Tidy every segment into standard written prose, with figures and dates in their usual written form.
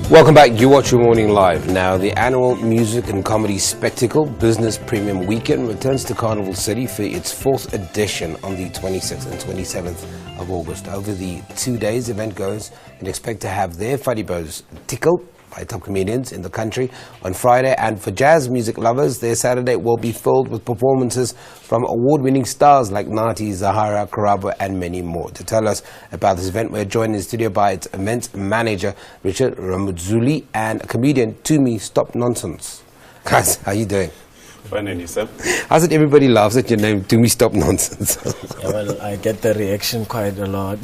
Welcome back. You watch Your Morning Live. Now, the annual music and comedy spectacle, Business Premium Weekend, returns to Carnival City for its 4th edition on the 26th and 27th of August. Over the 2 days, the event goes and expect to have their funny bows tickled by top comedians in the country on Friday, and for jazz music lovers, their Saturday will be filled with performances from award-winning stars like Nati, Zahara, Karabo, and many more. To tell us about this event, we're joined in the studio by its events manager, Richard Ramudzuli, and comedian Tumi Stop Nonsense. Guys, how you doing? Fine, and yourself? How's it everybody laughs at your name, Tumi Stop Nonsense? Yeah, well, I get the reaction quite a lot.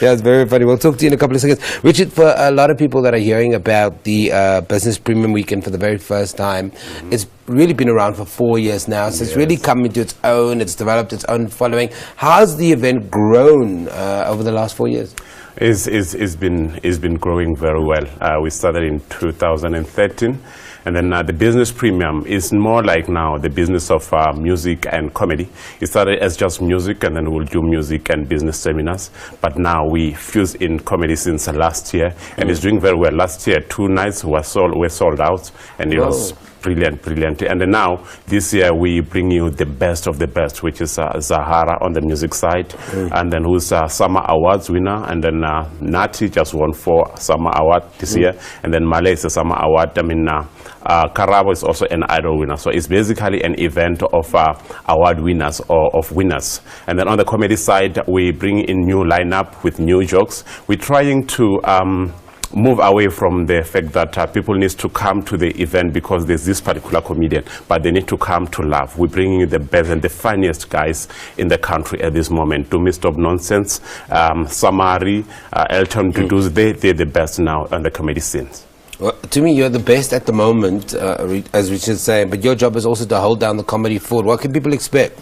Yeah, it's very funny. We'll talk to you in a couple of seconds. Richard, for a lot of people that are hearing about the Business Premium Weekend for the very first time, it's really been around for 4 years now, so it's really come into its own, it's developed its own following. How's the event grown over the last 4 years? It's been growing very well. We started in 2013. And then the Business Premium is more like now the business of music and comedy. It started as just music, and then we'll do music and business seminars. But now we fuse in comedy since last year, and it's doing very well. Last year, 2 nights were sold out, and it was brilliant. And then now, this year, we bring you the best of the best, which is Zahara on the music side, and then who's Summer Awards winner, and then Nati just won 4 Summer Award this year, and then Malay is a Summer Award. I mean, Karabo is also an idol winner. So it's basically an event of award winners or of winners. And then on the comedy side, we bring in new lineup with new jokes. We're trying to move away from the fact that people need to come to the event because there's this particular comedian, but they need to come to laugh. We're bringing you the best and the funniest guys in the country at this moment. Tumi Stop Nonsense, Samari, Elton Dudus, they're the best now on the comedy scenes. Well, to me, you're the best at the moment, as Richard's saying, but your job is also to hold down the comedy fort. What can people expect?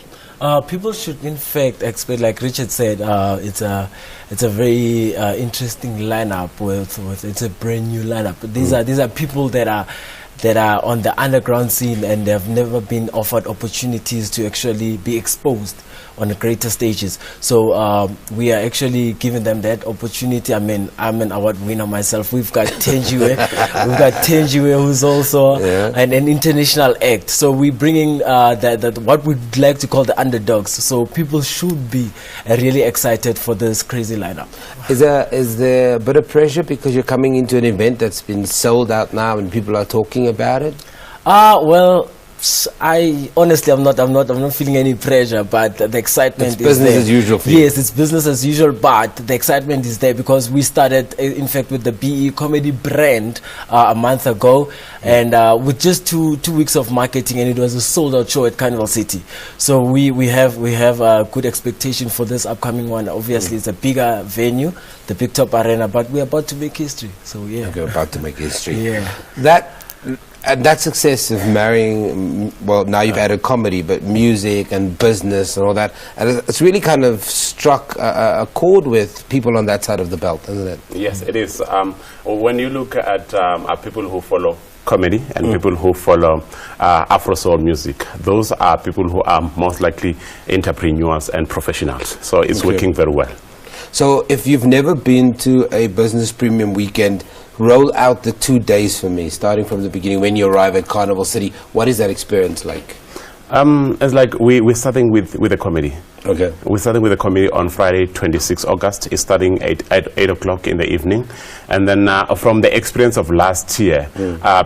People should, in fact, expect, like Richard said, it's a very interesting lineup. It's a brand new lineup. These are people that are on the underground scene, and they have never been offered opportunities to actually be exposed on the greater stages. So we are actually giving them that opportunity. I mean, I'm an award winner myself. We've got Tenjiwe, who's also an international act. So we're bringing that what we'd like to call the underdogs. So people should be really excited for this crazy lineup. Is there a bit of pressure because you're coming into an event that's been sold out now and people are talking about it? Well, I honestly, I'm not feeling any pressure, but the excitement is there. It's business as usual for you. Yes, it's business as usual, but the excitement is there because we started, in fact, with the BE comedy brand a month ago, and with just two weeks of marketing, and it was a sold-out show at Carnival City. So we have a good expectation for this upcoming one. Obviously, it's a bigger venue, the Big Top Arena, but we're about to make history. So yeah, we're about to make history. Yeah, that success of marrying, well, now you've added comedy, but music and business and all that, and it's really kind of struck a chord with people on that side of the belt, isn't it? Yes, it is. When you look at people who follow comedy and people who follow Afro soul music, those are people who are most likely entrepreneurs and professionals. So it's working very well. So if you've never been to a Business Premium Weekend, roll out the 2 days for me, starting from the beginning when you arrive at Carnival City. What is that experience like? It's like we're starting with a comedy. Okay. We're starting with a comedy on Friday, 26 August. It's starting at 8 o'clock in the evening. And then from the experience of last year,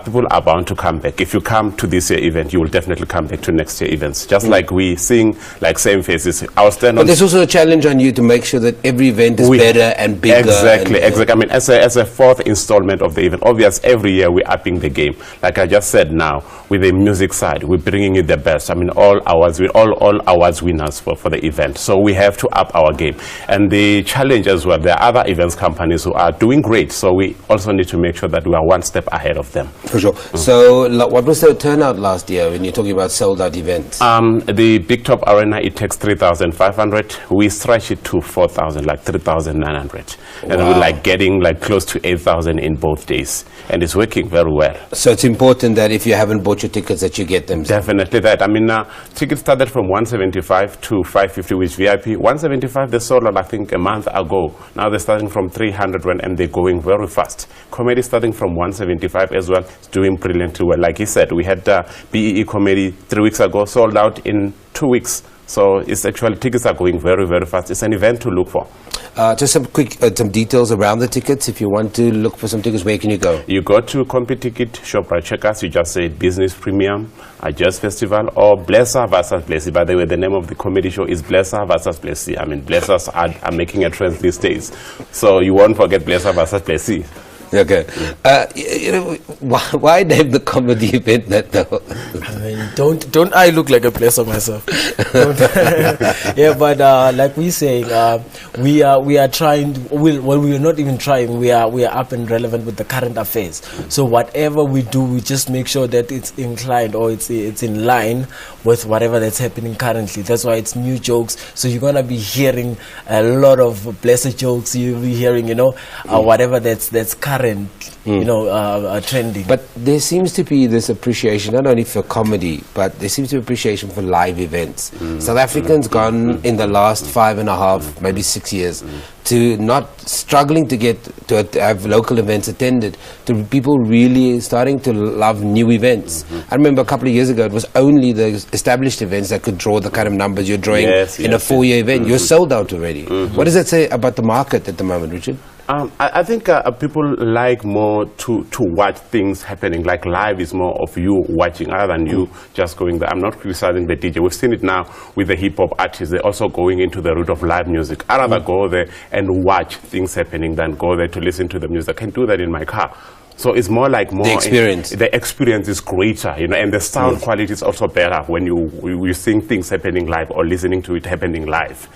people are bound to come back. If you come to this year event, you will definitely come back to next year events. Just like we sing like same faces. But there's also a challenge on you to make sure that every event is better and bigger. Exactly. I mean, as a 4th installment of the event, obviously every year we're upping the game. Like I just said now, with the music side, we're bringing you the best. I mean, all awards winners for the event. So we have to up our game. And the challenge as well, there are other events companies who are doing great. So we also need to make sure that we are one step ahead of them. For sure. So what was the turnout last year when you're talking about sold out events? The Big Top Arena, it takes 3,500. We stretch it to 4,000, like 3,900. And we're like getting like close to 8,000 in both days. And it's working very well. So it's important that if you haven't bought your tickets that you get them. Definitely that. I mean, tickets started from 175 to 5 550, which VIP. 175, they sold out, I think, a month ago. Now they're starting from 300 and they're going very fast. Comedy starting from 175 as well. It's doing brilliantly well. Like he said, we had BEE Comedy 3 weeks ago, sold out in 2 weeks. So it's actually, tickets are going very, very fast. It's an event to look for. Just some quick some details around the tickets. If you want to look for some tickets, where can you go? You go to CompuTicket, ShopRite, check us. You just say Business Premium, Jazz Festival, or Blesser versus Blessy. By the way, the name of the comedy show is Blesser versus Blessy. I mean, Blessers are making a trend these days. So you won't forget Blesser versus Blessy. Okay. You know, why name the comedy event that though? I mean, don't I look like a placer myself? Yeah, but like we saying, we are trying. Well, we are not even trying. We are up and relevant with the current affairs. So whatever we do, we just make sure that it's inclined or it's in line with whatever that's happening currently. That's why it's new jokes. So you're gonna be hearing a lot of blessed jokes. You'll be hearing, whatever that's current. Trending. But there seems to be this appreciation not only for comedy, but there seems to be appreciation for live events. South Africans gone in the last 5.5, maybe 6 years, to not struggling to get to have local events attended, to people really starting to love new events. I remember a couple of years ago, it was only the established events that could draw the kind of numbers you're drawing in a 4-year event. You're sold out already. What does that say about the market at the moment, Richard? I think people like more to watch things happening. Like live is more of you watching other than you just going there. I'm not criticizing the DJ. We've seen it now with the hip hop artists. They're also going into the route of live music. I'd rather go there and watch things happening than go there to listen to the music. I can do that in my car. So it's more like the experience. The experience is greater, and the sound quality is also better when you seeing things happening live or listening to it happening live.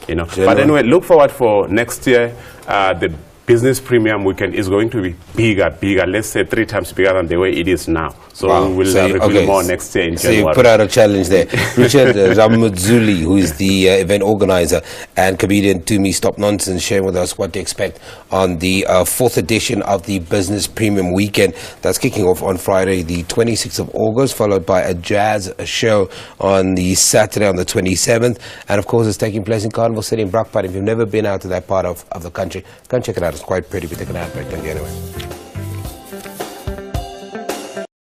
But anyway, look forward for next year. The Business Premium Weekend is going to be bigger. Let's say 3 times bigger than the way it is now. So we will reveal more next year in January. So you put out a challenge there. Richard Ramudzuli, who is the event organizer, and comedian Tumi Stop Nonsense, sharing with us what to expect on the 4th edition of the Business Premium Weekend. That's kicking off on Friday, the 26th of August, followed by a jazz show on the Saturday on the 27th. And of course, it's taking place in Carnival City in Brakpan. If you've never been out to that part of the country, go and check it out. It's quite pretty. We take an ad break. Thank you anyway.